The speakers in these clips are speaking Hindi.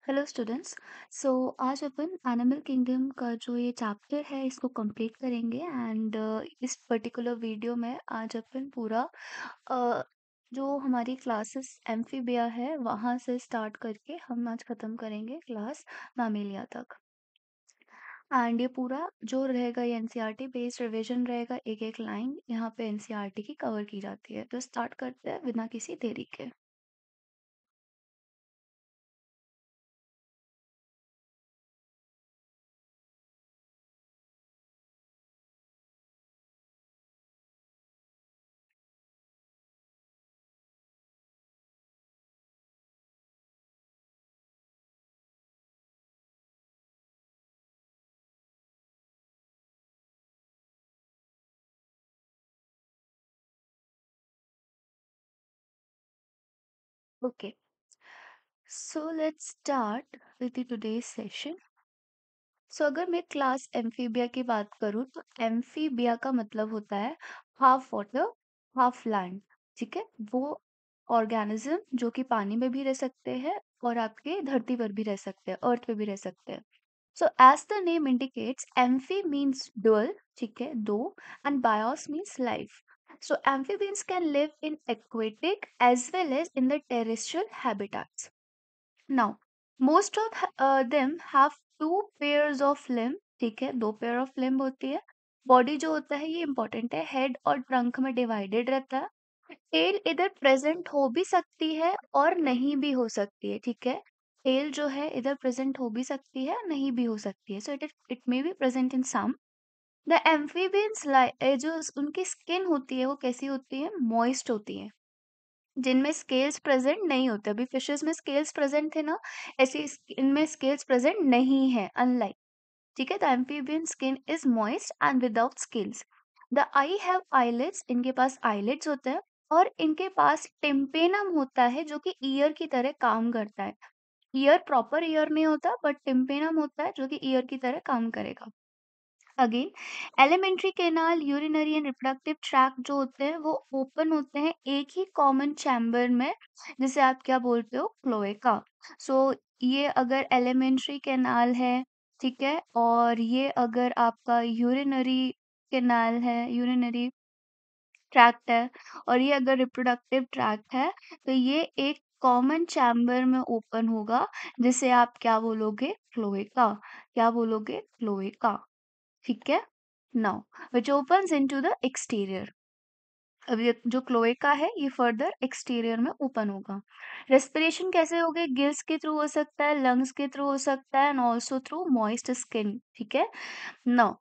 Hello students. सो आज अपन एनिमल किंगडम का जो ये चैप्टर है इसको कंप्लीट करेंगे एंड इस पर्टिकुलर वीडियो में आज अपन पूरा अ, जो हमारी क्लासेस एम्फीबिया है वहाँ से स्टार्ट करके हम आज ख़त्म करेंगे क्लास मैमेलिया तक। एंड ये पूरा जो रहेगा ये एनसीईआरटी बेस्ड रिवीजन रहेगा, एक एक लाइन यहाँ पे एनसीईआरटी की कवर की जाती है। तो स्टार्ट करते हैं बिना किसी देरी के। Okay, so let's start with the today's session. So अगर मैं क्लास एम्फीबिया की बात करूँ तो एम्फीबिया का मतलब होता है हाफ वाटर हाफ लैंड। ठीक है, वो ऑर्गेनिज्म जो कि पानी में भी रह सकते हैं और आपके धरती पर भी रह सकते हैं, अर्थ पे भी रह सकते हैं। So as the name indicates amphi means dual, ठीक है, दो, and bios means life. So amphibians can live in aquatic as well as in the terrestrial habitats. Now, most of them have two pairs of limb, ठीक है, दो पेयर ऑफ लिम्ब होती है। बॉडी जो होता है ये इंपॉर्टेंट है, हेड और ट्रंक में डिवाइडेड रहता है। टेल इधर प्रेजेंट हो भी सकती है और नहीं भी हो सकती है, ठीक है। टेल जो है इधर प्रेजेंट हो भी सकती है, नहीं भी हो सकती है। So it may be present in some. The amphibians जो उनकी स्किन होती है वो कैसी होती है, मॉइस्ट होती है, जिनमें स्केल्स प्रेजेंट नहीं होते। अभी फिशेस में स्केल्स प्रेजेंट थे ना, ऐसे इनमें स्केल्स प्रेजेंट नहीं है, अनलाइक। ठीक है, the amphibian skin is moist and without scales. The I have eyelids, इनके पास आईलिड्स होते हैं। और इनके पास टिम्पेनम होता है जो कि ईयर की तरह काम करता है। ईयर प्रॉपर ईयर नहीं होता बट टिम्पेनम होता है जो कि ईयर की तरह काम करेगा। Again, alimentary canal, urinary and reproductive tract जो होते हैं वो ओपन होते हैं एक ही कॉमन चैम्बर में, जिसे आप क्या बोलते हो, क्लोएका। सो ये अगर एलिमेंट्री कैनाल है, ठीक है, और ये अगर आपका यूरिनरी कैनाल है, यूरिनरी ट्रैक्ट है, और ये अगर रिप्रोडक्टिव ट्रैक्ट है, तो ये एक कॉमन चैम्बर में ओपन होगा, जिसे आप क्या बोलोगे, क्लोएका। क्या बोलोगे, क्लोएका। ठीक है। Now which opens into the exterior. अब ये जो क्लोएका है ये फर्दर एक्सटीरियर में ओपन होगा। रेस्पिरेशन कैसे होगे, गिल्स के थ्रू हो सकता है, लंग्स के थ्रू हो सकता है, and also through moist skin. ठीक है। नाउ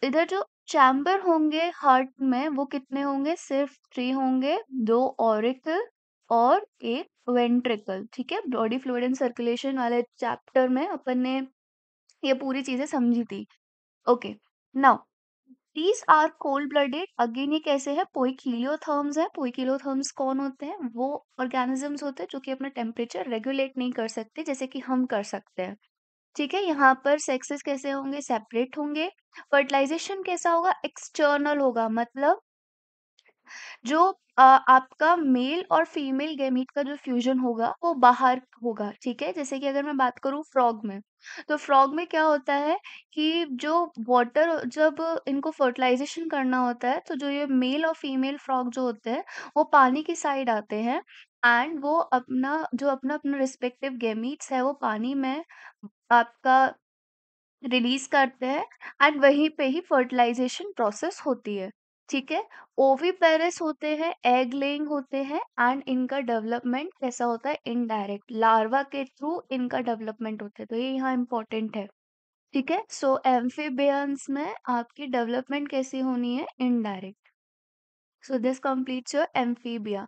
इधर जो चैम्बर होंगे हार्ट में वो कितने होंगे, सिर्फ 3 होंगे, 2 ऑरिकल और एक वेंट्रिकल। ठीक है, बॉडी फ्लूइड एंड सर्कुलेशन वाले चैप्टर में अपन ने ये पूरी चीजें समझी थी। Okay, now these are cold blooded. Again ये कैसे है, पोइकिलोथर्म्स है। पोइकिलोथर्म्स कौन होते हैं, वो ऑर्गेनिजम्स होते हैं जो कि अपना टेम्परेचर रेगुलेट नहीं कर सकते जैसे कि हम कर सकते हैं। ठीक है, यहाँ पर सेक्सेस कैसे होंगे, सेपरेट होंगे। फर्टिलाइजेशन कैसा होगा, एक्सटर्नल होगा, मतलब जो आपका मेल और फीमेल गैमीट का जो फ्यूजन होगा वो बाहर होगा। ठीक है, जैसे कि अगर मैं बात करूँ फ्रॉग में, तो फ्रॉग में क्या होता है कि जो वाटर, जब इनको फर्टिलाइजेशन करना होता है तो जो ये मेल और फीमेल फ्रॉग जो होते हैं वो पानी की साइड आते हैं, एंड वो अपना जो अपना अपना रिस्पेक्टिव गैमीट्स है वो पानी में आपका रिलीज करते हैं, एंड वहीं पे ही फर्टिलाइजेशन प्रोसेस होती है। ठीक है, ओविपेरस होते हैं, एग लेइंग होते हैं, एंड इनका डेवलपमेंट कैसा होता है, इनडायरेक्ट, लार्वा के थ्रू इनका डेवलपमेंट होता है। तो ये यहाँ इंपॉर्टेंट है। ठीक है, सो एम्फीबियंस में आपकी डेवलपमेंट कैसी होनी है, indirect. So this completes your amphibia.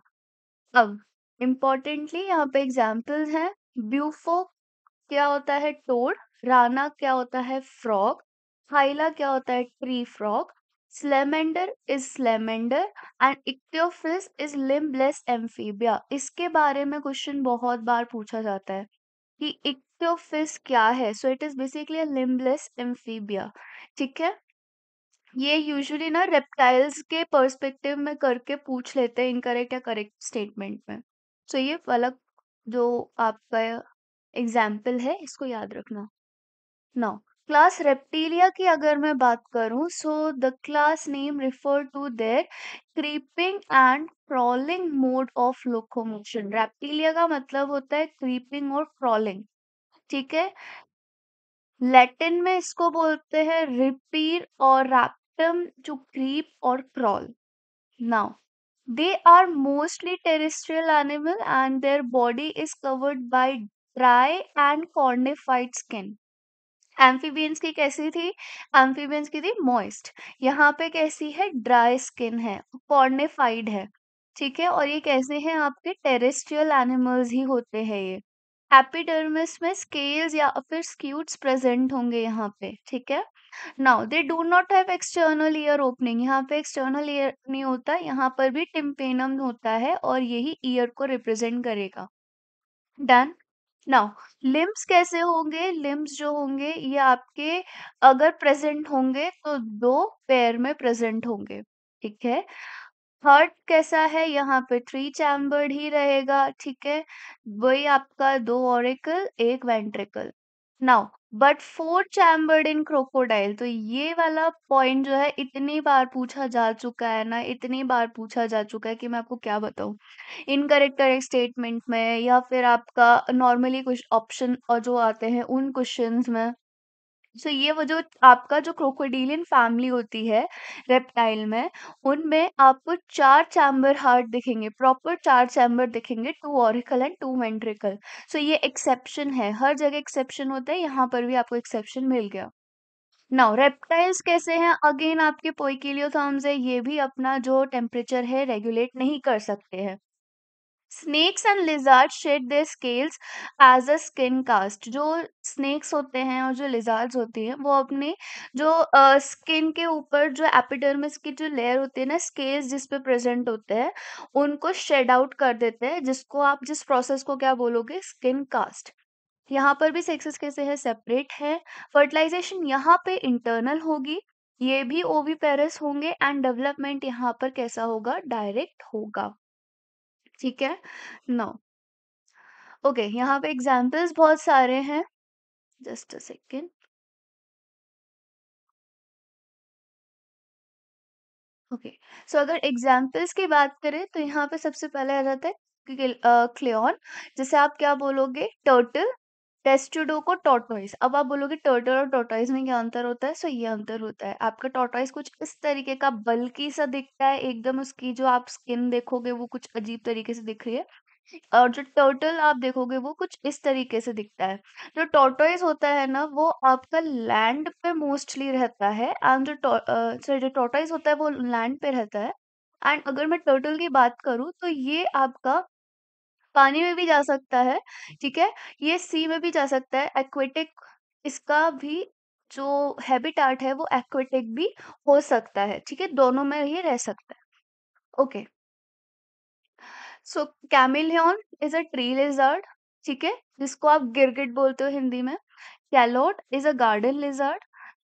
अब इम्पोर्टेंटली यहाँ पे एग्जाम्पल्स हैं। ब्यूफो क्या होता है, टोड। राना क्या होता है, फ्रॉग। हाइला क्या होता है, tree frog. Salamander is salamander, and Ichthyophis is limbless amphibia. इसके बारे में क्वेश्चन बहुत बार पूछा जाता है कि इक्टियोफिस क्या है। So it is basically limbless amphibia. ठीक है, ये यूजुअली ना रेप्टाइल्स के पर्सपेक्टिव में करके पूछ लेते हैं, इनकरेक्ट या करेक्ट स्टेटमेंट में। सो ये अलग जो आपका एग्जाम्पल है, इसको याद रखना। नाउ क्लास रेप्टिलिया की अगर मैं बात करूं, so the class name refer to their creeping and crawling mode of locomotion. Reptilia का मतलब होता है क्रीपिंग और crawling, ठीक है। लैटिन में इसको बोलते हैं रिपीर और रैप्टम, टू क्रीप और crawl. Now they are mostly terrestrial animal and their body is covered by dry and cornified skin। Amphibians की कैसी थी? एम्फीबियंस की थी मॉइस्ट। यहाँ पे कैसी है? ड्राई स्किन है, कॉर्निफाइड है, ठीक है। और ये कैसे हैं? आपके टेरेस्ट्रियल एनिमल्स ही होते हैं ये। एपिडर्मिस में स्केल्स या फिर स्क्यूट्स प्रेजेंट होंगे यहाँ पे, ठीक है। Now they do not have external ear opening. यहाँ पे एक्सटर्नल ईयर नहीं होता, यहाँ पर भी टिम्पेनम होता है और यही ईयर को रिप्रेजेंट करेगा। डन। नाउ लिम्स कैसे होंगे? लिम्स जो होंगे ये आपके अगर प्रेजेंट होंगे तो दो पेयर में प्रेजेंट होंगे, ठीक है। हार्ट कैसा है? यहाँ पे थ्री चैम्बर्ड ही रहेगा, ठीक है। वही आपका दो ऑरिकल एक ventricle. Now but four chambered in crocodile. तो ये वाला पॉइंट जो है इतनी बार पूछा जा चुका है ना, इतनी बार पूछा जा चुका है कि मैं आपको क्या बताऊं। इनकरेक्ट करेक्ट स्टेटमेंट में या फिर आपका नॉर्मली कुछ ऑप्शन और जो आते हैं उन क्वेश्चंस में। सो ये वो जो आपका जो क्रोकोडिलियन फैमिली होती है रेप्टाइल में, उनमें आपको चार चैम्बर हार्ट दिखेंगे, प्रॉपर चार चैम्बर दिखेंगे, two auricle and two ventricle. So ये एक्सेप्शन है, हर जगह एक्सेप्शन होता है, यहाँ पर भी आपको एक्सेप्शन मिल गया। नाउ रेप्टाइल्स कैसे हैं? अगेन आपके पोइकिलियोथर्म्स है, ये भी अपना जो टेम्परेचर है रेगुलेट नहीं कर सकते हैं। Snakes and lizard shed their scales as a skin cast. जो स्नेक्स होते हैं और जो लिजार्ड्स होती हैं वो अपने जो स्किन के ऊपर जो एपिडर्मिस की जो लेयर होती है ना, स्केल्स जिस पे प्रेजेंट होते हैं, उनको शेड आउट कर देते हैं, जिसको आप जिस प्रोसेस को क्या बोलोगे? Skin cast. यहाँ पर भी सेक्सेस कैसे है? सेपरेट है। फर्टिलाइजेशन यहाँ पे इंटरनल होगी, ये भी ओविपेरस होंगे एंड डेवलपमेंट यहाँ पर कैसा होगा? डायरेक्ट होगा, ठीक है। नो ओके, यहाँ पे एग्जाम्पल्स बहुत सारे हैं, जस्ट अ सेकेंड। ओके, सो अगर एग्जाम्पल्स की बात करें तो यहाँ पे सबसे पहले आ जाता है क्लेऑन। जैसे आप क्या बोलोगे? टर्टल। टेस्टुडो को टॉर्टोइस। अब आप बोलोगे टर्टल और टॉर्टोइस में क्या अंतर होता है? सो ये अंतर होता है, आपका टॉर्टोइस कुछ इस तरीके का बल्की सा दिखता है एकदम, उसकी जो आप स्किन देखोगे वो कुछ अजीब तरीके से दिख रही है। और जो टर्टल आप देखोगे वो कुछ इस तरीके से दिखता है। जो टॉर्टोइज होता है ना, वो आपका लैंड पे मोस्टली रहता है, एंड जो सॉरी जो टॉर्टोइज होता है वो लैंड पे रहता है। एंड अगर मैं टर्टल की बात करूँ तो ये आपका पानी में भी जा सकता है, ठीक है। ये सी में भी जा सकता है, एक्वेटिक। इसका भी जो हैबिटाट है वो एक्वेटिक भी हो सकता है, ठीक है, दोनों में ये रह सकता है। Okay, so chameleon is a tree lizard, ठीक है, जिसको आप गिरगिट बोलते हो हिंदी में। Calotes is a garden lizard.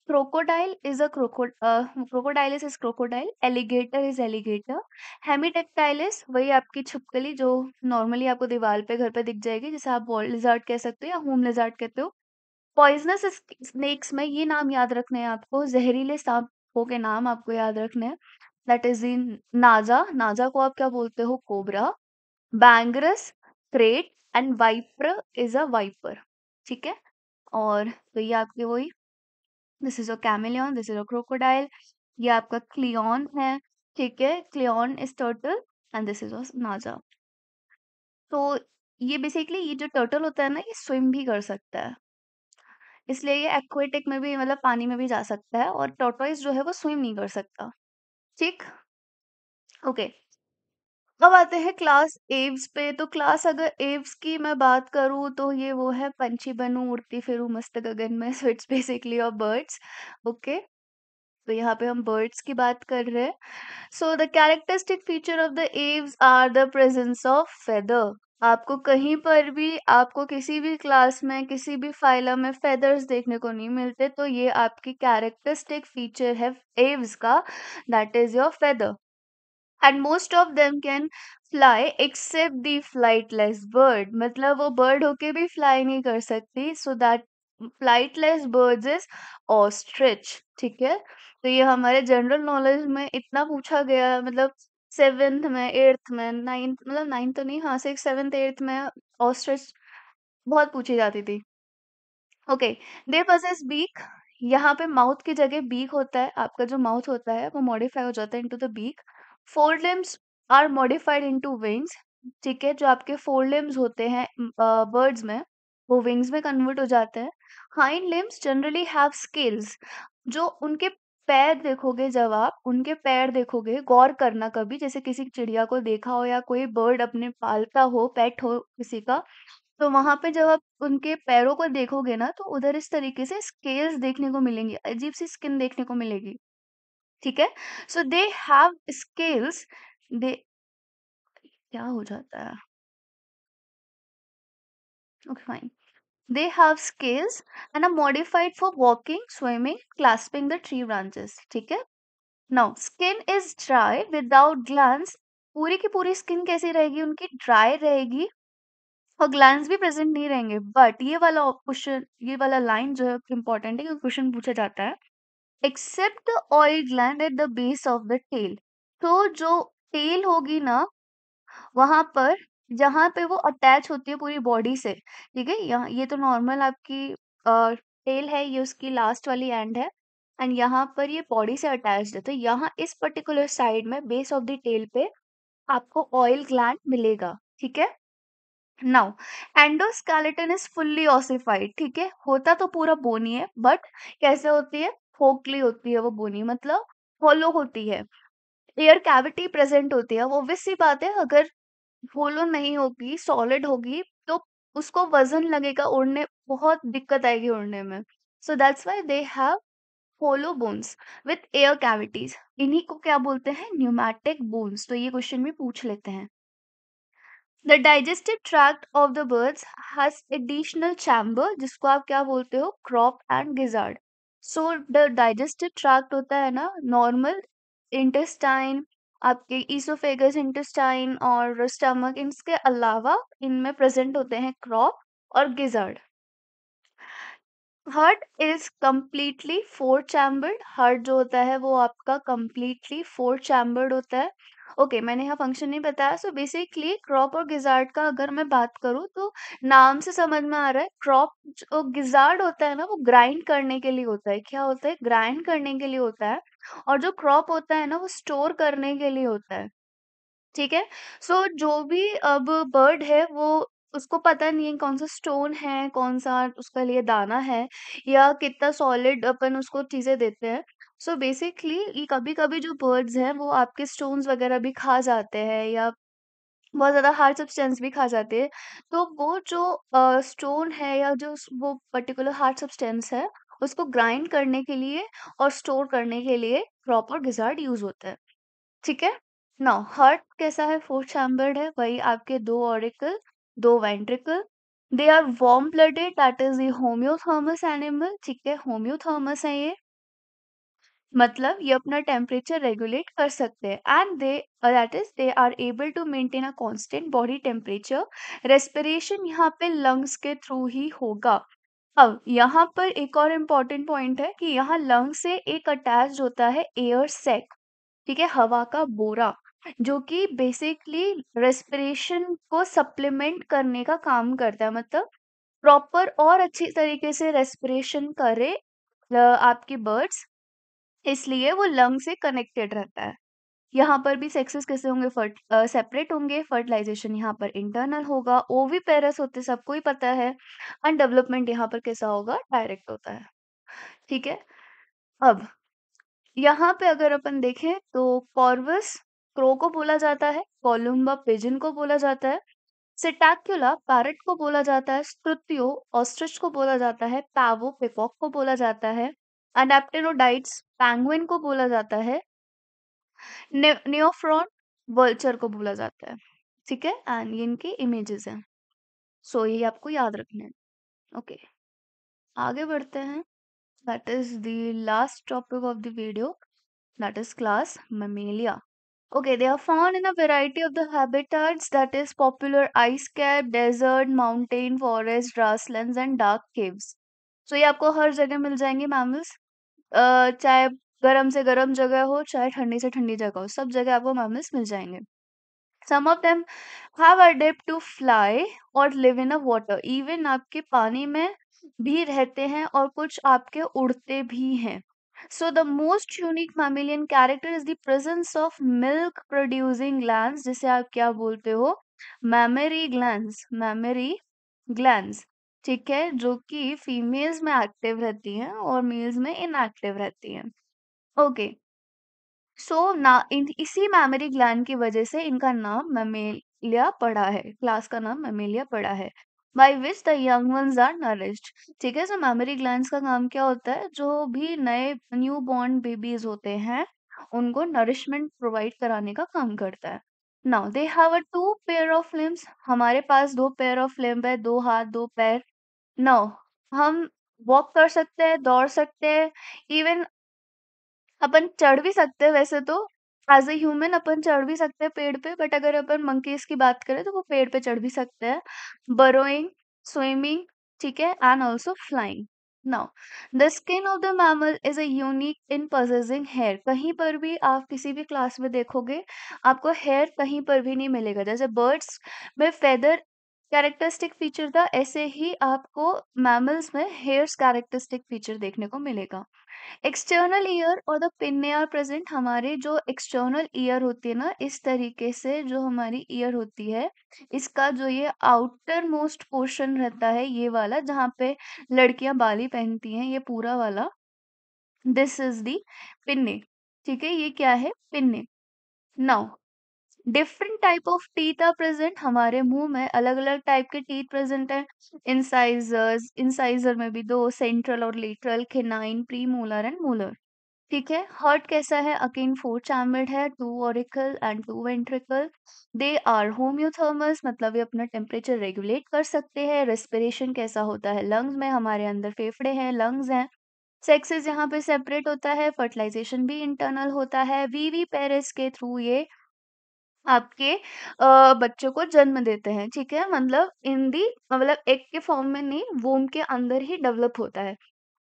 Crocodile is a Crocodylus is crocodile. Alligator is alligator. Hemidactylus वही आपकी छिपकली जो नॉर्मली आपको दीवार पे घर पे दिख जाएगी, जिसे आप वॉल लिजर्ड कह सकते हो या होम लिजर्ड कहते हो। पॉइजनस स्नेक्स में ये नाम याद रखने हैं आपको, जहरीले सांपों के नाम आपको याद रखने हैं। दैट इज इन नाजा। नाजा को आप क्या बोलते हो? Cobra. Bungarus, krait and viper is a viper, ठीक है। और तो ये आपके वही, this is a chameleon, this is a crocodile. ये आपका क्लियन है, ठीक है, Chelone is turtle and this is Naja. तो ये बेसिकली ये जो टर्टल होता है ना, ये स्विम भी कर सकता है, इसलिए ये एक्वेटिक में भी मतलब पानी में भी जा सकता है, और टॉर्टोइज जो है वो स्विम नहीं कर सकता, ठीक। ओके, अब आते हैं क्लास एव्स पे। तो क्लास अगर एव्स की मैं बात करूँ तो ये वो है पंछी बनूं उड़ती फिरूं मस्त गगन में। So it's basically of birds. Okay, तो यहाँ पे हम बर्ड्स की बात कर रहे हैं। So the characteristic feature of the aves are the presence of feather. आपको कहीं पर भी, आपको किसी भी क्लास में किसी भी फाइलम में फेदर्स देखने को नहीं मिलते, तो ये आपकी कैरेक्टरिस्टिक फीचर है एव्स का, that is your feather. And most of them can fly except the flightless bird, मतलब वो बर्ड होके भी फ्लाई नहीं कर सकती, so that flightless birds is ostrich. ठीक है, तो ये हमारे जनरल नॉलेज में इतना पूछा गया है, मतलब सेवेंथ में, एट्थ में, नाइन्थ, मतलब नाइन्थ तो नहीं, हाँ सिक्स सेवेंथ एट्थ में ऑस्ट्रिच बहुत पूछी जाती थी। ओके, दे possess बीक, यहाँ पे माउथ की जगह बीक होता है, आपका जो माउथ होता है वो मॉडिफाई हो जाता है into the beak. Four limbs are modified into wings, ठीक है, जो आपके फोर लिम्स होते हैं बर्ड्स में, वो विंग्स में कन्वर्ट हो जाते हैं। Hind limbs generally have scales, जो उनके पैर देखोगे, जब आप उनके पैर देखोगे, गौर करना कभी, जैसे किसी चिड़िया को देखा हो या कोई बर्ड अपने पालता हो, पेट हो किसी का, तो वहाँ पे जब आप उनके पैरों को देखोगे ना, तो उधर इस तरीके से स्केल्स देखने को मिलेंगी, अजीब-सी स्किन देखने को मिलेगी, ठीक है? सो दे हैव स्केल्स, दे क्या हो जाता है? Okay fine. They have scales and are modified for walking, swimming, clasping the tree branches, ठीक है? Now skin is dry without glands, पूरी की पूरी स्किन कैसी रहेगी उनकी? ड्राई रहेगी और ग्लैंड्स भी प्रेजेंट नहीं रहेंगे, बट ये वाला क्वेश्चन, ये वाला लाइन जो है इंपॉर्टेंट है, क्वेश्चन पूछा जाता है, except the oil gland at the base of the tail. तो जो टेल होगी ना, वहां पर जहां पे वो अटैच होती है पूरी बॉडी से, ठीक है, यहाँ ये तो नॉर्मल आपकी टेल है, ये उसकी लास्ट वाली एंड है, एंड यहाँ पर ये बॉडी से अटैच्ड है, तो यहाँ इस पर्टिकुलर साइड में बेस ऑफ द टेल पे आपको ऑयल ग्लैंड मिलेगा, ठीक है। Now endoskeleton is fully ossified, ठीक है, होता तो पूरा बोनी है, बट कैसे होती है? फोकली होती है वो बोनी, मतलब होलो होती है, एयर कैविटी प्रेजेंट होती है। वो obvious सी बात है, अगर होलो नहीं होगी, सॉलिड होगी, तो उसको वजन लगेगा, उड़ने बहुत दिक्कत आएगी उड़ने में। So that's why they have hollow bones with air cavities, इन्हीं को क्या बोलते हैं? Pneumatic bones. तो ये क्वेश्चन में पूछ लेते हैं। The digestive tract of the birds has additional chamber, जिसको आप क्या बोलते हो? Crop and gizzard. So the digestive tract होता है ना, नॉर्मल इंटेस्टाइन, आपके ईसोफेगस इंटेस्टाइन और स्टमक, इसके अलावा इनमें प्रेजेंट होते हैं क्रॉप और gizzard. Heart is completely four chambered, heart जो होता है वो आपका कम्प्लीटली फोर चैम्बर्ड होता है। ओके, मैंने यहाँ फंक्शन नहीं बताया। सो बेसिकली क्रॉप और गिजार्ड का अगर मैं बात करूँ, तो नाम से समझ में आ रहा है, क्रॉप जो गिजार्ड होता है ना, वो ग्राइंड करने के लिए होता है। क्या होता है? ग्राइंड करने के लिए होता है। और जो क्रॉप होता है ना, वो स्टोर करने के लिए होता है, ठीक है। सो जो भी अब बर्ड है, वो उसको पता नहीं है कौन सा स्टोन है, कौन सा उसका लिए दाना है, या कितना सॉलिड अपन उसको चीजें देते हैं। सो बेसिकली ये कभी कभी जो बर्ड्स हैं वो आपके स्टोन्स वगैरह भी खा जाते हैं, या बहुत ज्यादा हार्ड सब्सटेंस भी खा जाते हैं। तो वो जो स्टोन है, या जो वो पर्टिकुलर हार्ड सब्सटेंस है, उसको ग्राइंड करने के लिए और स्टोर करने के लिए प्रॉपर गिजार्ड यूज होता है, ठीक है। नाउ हार्ट कैसा है? फोर चैम्बर्ड है, वही आपके दो ऑरिकल, दो ventricle. They are warm blooded, that is the homeothermous animal, ठीक है, होम्योथर्मस है ये, मतलब ये अपना टेम्परेचर रेगुलेट कर सकते हैं, and they that is they are able to maintain a constant body temperature. Respiration यहाँ पे लंग्स के थ्रू ही होगा। अब यहाँ पर एक और इम्पोर्टेंट पॉइंट है कि यहाँ लंग से एक अटैच होता है एयर सैक, ठीक है, हवा का बोरा, जो कि बेसिकली रेस्पिरेशन को सप्लीमेंट करने का काम करता है, मतलब प्रॉपर और अच्छी तरीके से रेस्पिरेशन करे आपकी बर्ड्स, इसलिए वो लंग से कनेक्टेड रहता है। यहाँ पर भी सेक्सेस कैसे होंगे? सेपरेट होंगे, फर्टिलाइजेशन यहाँ पर इंटरनल होगा, ओविपेरस होते सबको ही पता है, एंड डेवलपमेंट यहाँ पर कैसा होगा? डायरेक्ट होता है, ठीक है। अब यहाँ पे अगर अपन देखें, तो कॉर्वस क्रो को बोला जाता है, कोलुम्बा पिजन को बोला जाता है, सिटैक्युला पैरट को बोला जाता है, स्ट्रुतियो ऑस्ट्रिच को बोला जाता है, पैवो पिकॉक को बोला जाता है, अडेप्टेरोडाइट्स पैंगुइन को बोला जाता है, नियोफ्रॉन वर्चर को बोला जाता है, ठीक है, एंड ये इनके इमेजेस हैं। सो ये आपको याद रखने हैं। ओके, आगे बढ़ते हैं। That is the last topic of the video, that is class Mammalia. Okay, they are found in a variety of the habitats that is popular ice cap, desert, mountain, forest, grasslands and dark caves. So ये आपको हर जगह मिल जाएंगे मैमल्स, चाहे गर्म से गर्म जगह हो, चाहे ठंडी से ठंडी जगह हो, सब जगह आपको मैमल्स मिल जाएंगे. Some of them have adapted to fly or live in a water. Even आपके पानी में भी रहते हैं और कुछ आपके उड़ते भी हैं. So the most unique mammalian character is the presence of milk producing glands, जिसे आप क्या बोलते हो, mammary glands. mammary glands, ठीक है, जो कि फीमेल्स में एक्टिव रहती हैं और मेल्स में इनएक्टिव रहती हैं. ओके, सो ना इन इसी मैमरी ग्लैंड की वजह से इनका नाम मैमेलिया पड़ा है, क्लास का नाम मैमेलिया पड़ा है, by which the young ones are nourished. ठीक है, सो मैमरी ग्लैंड्स का काम क्या होता है, जो भी नए न्यू बॉर्न बेबीज होते हैं उनको नरिशमेंट प्रोवाइड कराने का काम करता है. Now they have a two pair of limbs. हमारे पास दो पेयर ऑफ लिम्ब है, दो हाथ दो पैर. नाउ हम वॉक कर सकते हैं, दौड़ सकते हैं, इवन अपन चढ़ भी सकते हैं वैसे तो. एज ए ह्यूमन अपन चढ़ भी सकते हैं पेड़ पे, बट अगर अपन मंकीज की बात करें तो वो पेड़ पे चढ़ भी सकते हैं. बरोइंग, स्विमिंग, ठीक है, and also flying. Now the skin of the mammal is a unique in possessing hair. कहीं पर भी आप किसी भी क्लास में देखोगे आपको हेयर कहीं पर भी नहीं मिलेगा. जैसे बर्ड्स में फेदर कैरेक्टरिस्टिक फीचर था, ऐसे ही आपको मैमल्स में हेयर्स कैरेक्टरिस्टिक फीचर देखने को मिलेगा. एक्सटर्नल ईयर और द पिन्ने आर प्रेजेंट. हमारे जो एक्सटर्नल ईयर होती है ना, इस तरीके से जो हमारी ईयर होती है, इसका जो ये आउटर मोस्ट पोर्शन रहता है, ये वाला जहाँ पे लड़कियां बाली पहनती हैं, ये पूरा वाला, दिस इज दी पिन्ने. ठीक है, ये क्या है, pinnae. Now different type of teeth are present. हमारे मुंह में अलग अलग टाइप के टीथ प्रेजेंट है. इंसाइजर्स, इंसाइजर में भी दो, सेंट्रल और lateral, canine, pre molar and molar. ठीक है, हार्ट कैसा है, अगेन फोर चैम्बर्ड है, two auricle and two ventricle. They are homeothermous, मतलब ये अपना टेम्परेचर रेगुलेट कर सकते हैं. रेस्पिरेशन कैसा होता है, लंग्स में, हमारे अंदर फेफड़े हैं, लंग्स हैं. सेक्सेस यहाँ पे सेपरेट होता है, फर्टिलाइजेशन भी इंटरनल होता है. वीवी पेरेस के थ्रू ये आपके बच्चों को जन्म देते हैं. ठीक है, मतलब इन दी, मतलब एग के फॉर्म में नहीं, वोम के अंदर ही डेवलप होता है.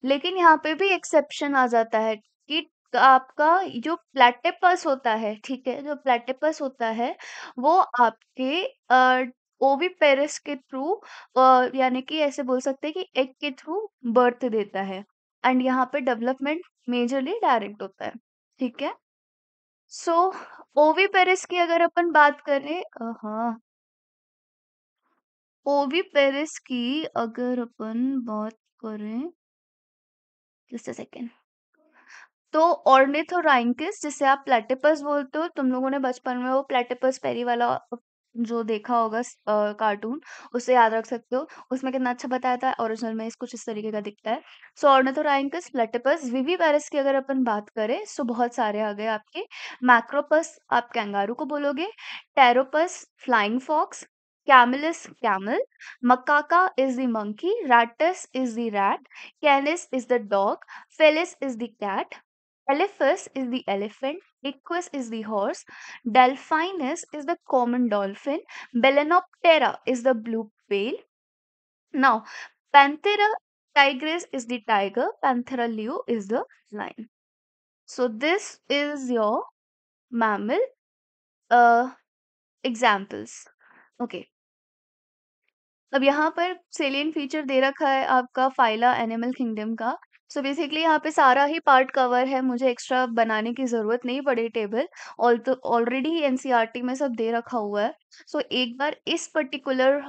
लेकिन यहाँ पे भी एक्सेप्शन आ जाता है कि आपका जो प्लेटिपस होता है, ठीक है, जो प्लेटिपस होता है वो आपके ओविपेरिस के थ्रू, यानी कि ऐसे बोल सकते हैं कि एग के थ्रू बर्थ देता है. एंड यहाँ पे डेवलपमेंट मेजरली डायरेक्ट होता है. ठीक है, सो ओविपेरिस की अगर अपन बात करें, हाँ, ओविपेरिस की अगर अपन बात करें, जस्ट अ सेकेंड. तो ऑर्निथोराइंकिस, जिसे आप प्लेटिपस बोलते हो, तुम लोगों ने बचपन में वो प्लेटिपस पेरी वाला जो देखा होगा कार्टून, उसे याद रख सकते हो. उसमें कितना अच्छा बताया था, ओरिजिनल में इस कुछ इस तरीके का दिखता है. सो ऑर्निथोराइंकिस, प्लेटिपस, विवीपेरस की अगर अपन बात करें सो बहुत सारे आ गए आपके. मैक्रोपस आप कैंगारू को बोलोगे. Pteropus flying fox. Camelus camel. Macaca is the monkey. Rattus is the rat. Canis is the dog. Felis is the cat. Elephas is the elephant, Equus is the horse, Delphinus is the common dolphin, Balanoptera is the blue whale. Now, Panthera tigris is the tiger, Panthera leo is the lion. So this is your mammal uh, examples. Okay. अब यहाँ पर सेलियन फीचर दे रखा है आपका फाइला एनिमल किंगडम का. सो बेसिकली यहाँ पे सारा ही पार्ट कवर है, मुझे एक्स्ट्रा बनाने की जरूरत नहीं पड़ी टेबल. ऑल तो ऑलरेडी ही एनसीईआरटी में सब दे रखा हुआ है. सो एक बार इस पर्टिकुलर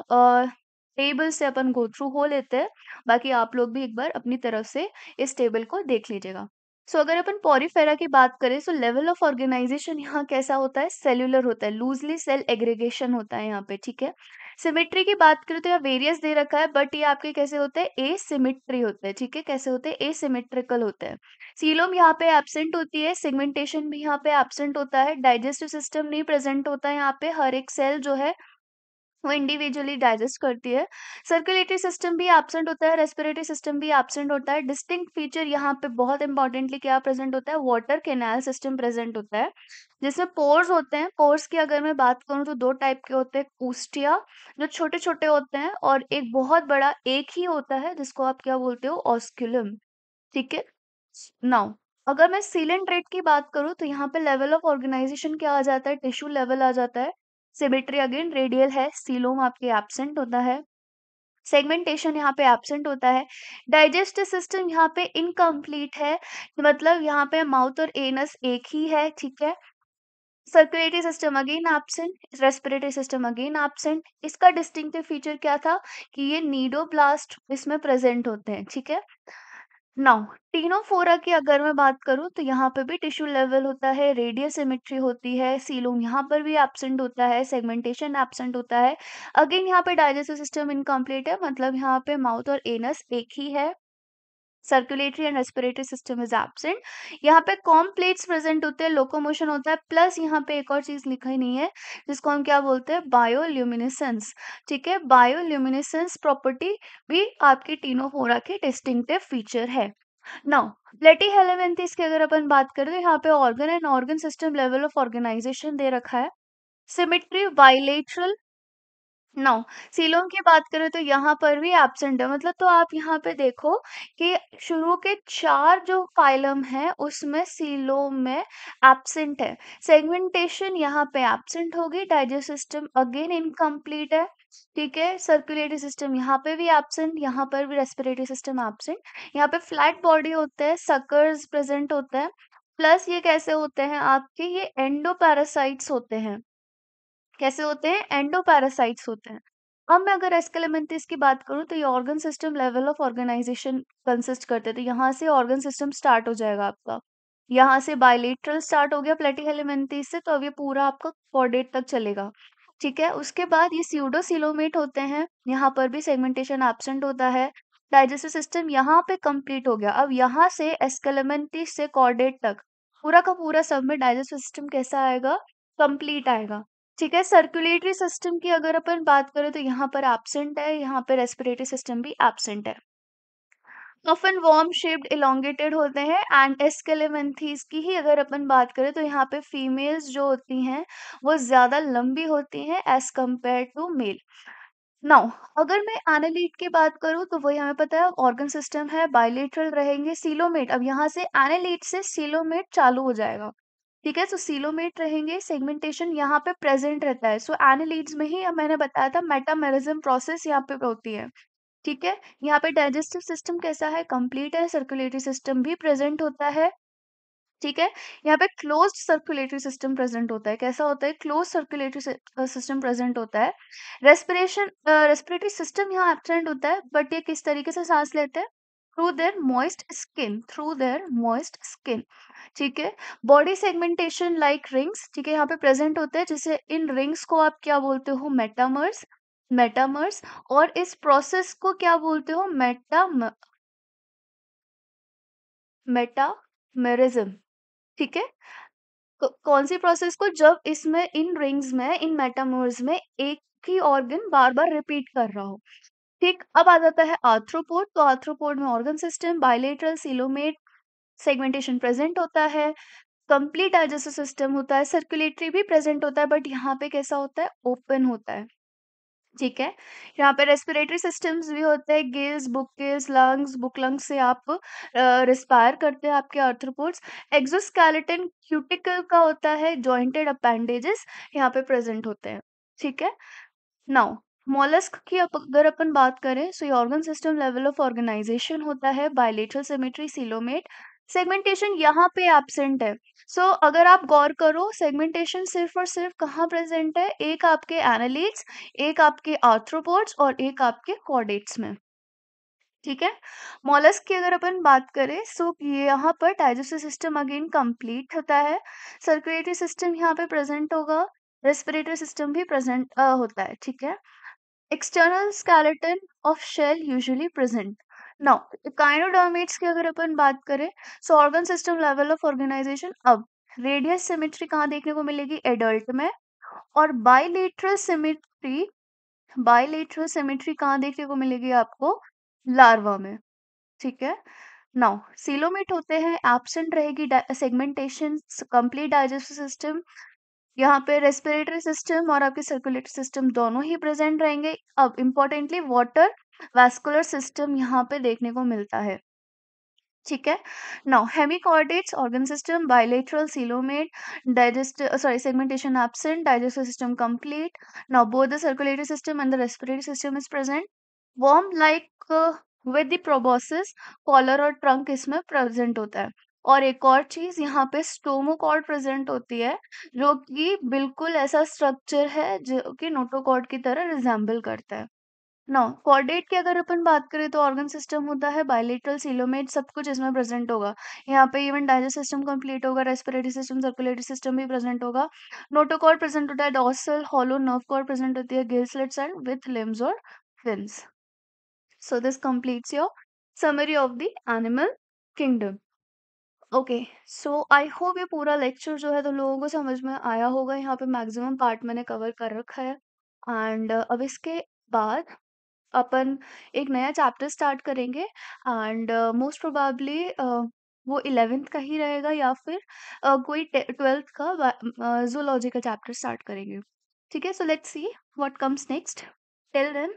टेबल से अपन गो थ्रू हो लेते हैं, बाकी आप लोग भी एक बार अपनी तरफ से इस टेबल को देख लीजिएगा. सो अगर अपन पॉरीफेरा की बात करें, सो लेवल ऑफ ऑर्गेनाइजेशन यहाँ कैसा होता है, सेल्यूलर होता है, लूजली सेल एग्रीगेशन होता है यहाँ पे. ठीक है, सिमेट्री की बात करें तो यहाँ वेरियस दे रखा है, बट ये आपके कैसे होते हैं, ए सिमेट्री होते हैं. ठीक है, कैसे होते हैं, ए सिमेट्रिकल होते हैं. सीलोम यहाँ पे एब्सेंट होती है, सेगमेंटेशन भी यहाँ पे एब्सेंट होता है, डाइजेस्टिव सिस्टम नहीं प्रेजेंट होता है यहाँ पे. हर एक सेल जो है वो इंडिविजुअली डाइजेस्ट करती है। सर्कुलेटरी सिस्टम भी एब्सेंट होता है, रेस्पिरेटरी सिस्टम भी एब्सेंट होता है। डिस्टिंक्ट फीचर यहाँ पे बहुत इंपॉर्टेंटली क्या प्रेजेंट होता है, वाटर कैनाल सिस्टम प्रेजेंट होता है, जिसमें पोर्स होते हैं। पोर्स की अगर मैं बात करूँ तो दो टाइप के होते हैं, ऊस्टिया जो छोटे छोटे होते हैं, और एक बहुत बड़ा एक ही होता है जिसको आप क्या बोलते हो, ऑस्क्यूलम। ठीक है। नाउ अगर मैं सीलेंट रेट की बात करूँ तो यहाँ पे लेवल ऑफ ऑर्गेनाइजेशन क्या आ जाता है, टिश्यू लेवल आ जाता है। सिमेट्री अगेन रेडियल है, सीलोम आपके एब्सेंट होता है। सेगमेंटेशन यहाँ पे एब्सेंट होता है। डाइजेस्टिव सिस्टम यहाँ पे इनकम्प्लीट है, मतलब यहाँ पे माउथ और एनस एक ही है, ठीक है। Circulatory system again absent, respiratory system again absent. इसका डिस्टिंक्टिव फीचर क्या था कि ये नीडोब्लास्ट इसमें प्रेजेंट होते हैं, ठीक है। नाउ टीनोफोरा की अगर मैं बात करूँ तो यहाँ पे भी टिश्यू लेवल होता है, रेडियल सिमेट्री होती है, सीलोम यहाँ पर भी एब्सेंट होता है, सेगमेंटेशन एब्सेंट होता है। अगेन यहाँ पे डाइजेस्टिव सिस्टम इनकम्प्लीट है, मतलब यहाँ पे माउथ और एनस एक ही है। Circulatory and respiratory system is absent. यहाँ पे कॉम्प्लेट्स प्रेजेंट होते हैं, लोकोमोशन होता है, प्लस यहाँ पे एक और चीज लिखा ही नहीं है जिसको हम क्या बोलते हैं, बायोल्यूमिनेसेंस। ठीक है, बायोल्यूमिनेसेंस प्रॉपर्टी भी आपकी टीनोफोरा की डिस्टिंक्टिव फीचर है। नाउ प्लेटीहेल्मिन्थेस की अगर अपन बात करें तो यहाँ पे organ and organ system level of organization दे रखा है। Symmetry bilateral. नाउ सीलोम की बात करें तो यहाँ पर भी एब्सेंट है, मतलब तो आप यहाँ पे देखो कि शुरू के 4 जो फाइलम है उसमें सीलोम में एब्सेंट है। सेगमेंटेशन यहाँ पे एब्सेंट होगी, डाइजेस्ट सिस्टम अगेन इनकम्प्लीट है, ठीक है। सर्कुलेटरी सिस्टम यहाँ पे भी एब्सेंट, यहाँ पर भी रेस्पिरेटरी सिस्टम एब्सेंट। यहाँ पे फ्लैट बॉडी होते हैं, सकर्स प्रेजेंट होते हैं, प्लस ये कैसे होते हैं आपके, ये एंडोपैरासाइट्स होते हैं। कैसे होते हैं, एंडोपैरासाइट्स होते हैं। अब मैं अगर एस्केलेमेंथिस की बात करूँ तो ये organ system level of organisation consist करते थे। यहाँ से ऑर्गन सिस्टम स्टार्ट हो जाएगा आपका, यहाँ से बायलेटरल स्टार्ट हो गया प्लेटीहेल्मिन्थेस से, तो अब ये पूरा आपका कॉर्डेट तक चलेगा, ठीक है। उसके बाद ये स्यूडोसिलोमेट होते हैं, यहाँ पर भी सेगमेंटेशन एब्सेंट होता है। डाइजेस्टिव सिस्टम यहाँ पे कंप्लीट हो गया। अब यहाँ से एस्केलेमेंथिस से कॉर्डेट तक पूरा का पूरा सब में डाइजेस्टिव सिस्टम कैसा आएगा, कंप्लीट आएगा, ठीक है। सर्कुलेटरी सिस्टम की अगर अपन बात करें तो यहाँ पर एब्सेंट है, यहाँ पे रेस्पिरेटरी सिस्टम भी एब्सेंट है। ऑफन वर्म शेप्ड इलोंगेटेड होते हैं। एंड एस्केलेमेंथीज की ही अगर अपन बात करें तो यहाँ पे फीमेल्स जो होती हैं वो ज्यादा लंबी होती हैं as compare to male. Now अगर मैं एनालीट की बात करूँ तो वही हमें पता है ऑर्गन सिस्टम है, बायलेटरल रहेंगे, सीलोमेट। अब यहाँ से एनालीट से सीलोमेट चालू हो जाएगा, ठीक है। तो सीलोमेट रहेंगे, सेगमेंटेशन यहाँ पे प्रेजेंट रहता है। सो एनालीड्स में ही अब मैंने बताया था मेटामेरिज्म प्रोसेस यहाँ पे होती है, ठीक है। यहाँ पे डाइजेस्टिव सिस्टम कैसा है, कंप्लीट है, सर्कुलेटरी सिस्टम भी प्रेजेंट होता है, ठीक है। यहाँ पे क्लोज्ड सर्कुलेटरी सिस्टम प्रेजेंट होता है। कैसा होता है, क्लोज सर्कुलेटरी सिस्टम प्रेजेंट होता है। रेस्पिरेटरी सिस्टम यहाँ एब्सेंट होता है, बट ये किस तरीके से सांस लेते हैं, through their moist skin, through their moist skin, ठीक है। बॉडी सेगमेंटेशन लाइक रिंग्स, ठीक है, यहाँ पे प्रेजेंट होते हैं, जैसे इन रिंग्स को आप क्या बोलते हो, मेटामर्स, मेटामर्स। और इस प्रोसेस को क्या बोलते हो, मेटामेरिज्म, ठीक है। कौन सी प्रोसेस को, जब इसमें इन रिंग्स में, इन मेटामर्स में एक ही ऑर्गन बार बार रिपीट कर रहा हो, ठीक। अब आ जाता है आर्थ्रोपोड। तो आर्थ्रोपोड में organ system bilateral, coelomate, segmentation present होता है, कंप्लीट डाइजेस्टिव सिस्टम होता है, सर्कुलेटरी भी प्रेजेंट होता है, बट यहाँ पे कैसा होता है, ओपन होता है, ठीक है। यहाँ पे रेस्पिरेटरी सिस्टम्स भी होते हैं, gills, book gills, lungs, book lungs से आप रिस्पायर करते हैं आपके आर्थ्रोपोड्स। एक्सोस्केलेटन क्यूटिकल का होता है, जॉइंटेड अपेंडेजेस यहाँ पे प्रेजेंट होते हैं, ठीक है। नाउ मोलस्क की अगर अपन बात करें तो ये organ system level of organisation होता है, बायलेटरल सिमेट्री, सीलोमेट। सेगमेंटेशन यहाँ पे एब्सेंट है। सो अगर आप गौर करो, सेगमेंटेशन सिर्फ और सिर्फ कहाँ प्रेजेंट है, एक आपके एनालीड्स, एक आपके आर्थ्रोपोड्स और एक आपके कॉर्डेट्स में, ठीक है। मोलस्क की अगर अपन बात करें सो यहाँ पर डाइजेस्टिव सिस्टम अगेन कंप्लीट होता है, सर्कुलेटरी सिस्टम यहाँ पे प्रेजेंट होगा, रेस्पिरेटरी सिस्टम भी प्रेजेंट होता है, ठीक है। External skeleton of shell usually present. Now echinoderms की अगर अपन बात करें so organ system level of organization, अब रेडियस सिमेट्री कहाँ देखने को मिलेगी, एडल्ट में, और बाइलेटरल सिमेट्री बायलेटरल सिमेट्री कहाँ देखने को मिलेगी आपको? लार्वा में, ठीक है? नाउ सीलोमेट होते हैं, एब्सेंट रहेगी सेगमेंटेशन, कंप्लीट डाइजेस्टिव सिस्टम, यहाँ पे रेस्पिरेटरी सिस्टम और आपके सर्कुलेटरी सिस्टम दोनों ही प्रेजेंट रहेंगे। अब इम्पोर्टेंटली वाटर वास्कुलर सिस्टम यहाँ पे देखने को मिलता है, ठीक है? Now hemichordates organ system, bilateral coelomate, segmentation absent, digestive system complete. Now both the circulatory system and the respiratory system is present. Worm like with the proboscis, collar और ट्रंक इसमें प्रेजेंट होता है। और एक और चीज यहाँ पे स्टोमोकॉर्ड प्रेजेंट होती है, जो कि बिल्कुल ऐसा स्ट्रक्चर है जो कि नोटोकॉर्ड की तरह रिजेंबल करता है। नाउ कॉर्डेट की अगर अपन बात करें तो ऑर्गन सिस्टम होता है, बायलेटरल सीलोमेट, सब कुछ इसमें प्रेजेंट होगा। यहाँ पे इवन डाइजेस्ट सिस्टम कंप्लीट होगा, रेस्पिरेटरी सिस्टम, सर्कुलेटरी सिस्टम भी प्रेजेंट होगा। नोटोकॉर्ड प्रेजेंट होता है, dorsal hollow nerve cord present होती है, gill slits and with limbs और fins. So this completes your summary of the animal kingdom. Okay, so I hope ये पूरा लेक्चर जो है तो लोगों को समझ में आया होगा। यहाँ पे मैक्सिमम पार्ट मैंने कवर कर रखा है। एंड अब इसके बाद अपन एक नया चैप्टर स्टार्ट करेंगे। एंड मोस्ट प्रोबेबली वो 11th का ही रहेगा या फिर कोई 12th का जूलॉजी का चैप्टर स्टार्ट करेंगे। ठीक है, so let's see what comes next. Till then,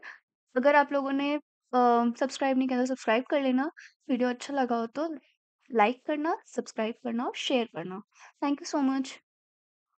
अगर आप लोगों ने सब्सक्राइब नहीं किया तो सब्सक्राइब कर लेना। वीडियो अच्छा लगा हो तो लाइक करना, सब्सक्राइब करना और शेयर करना। Thank you so much.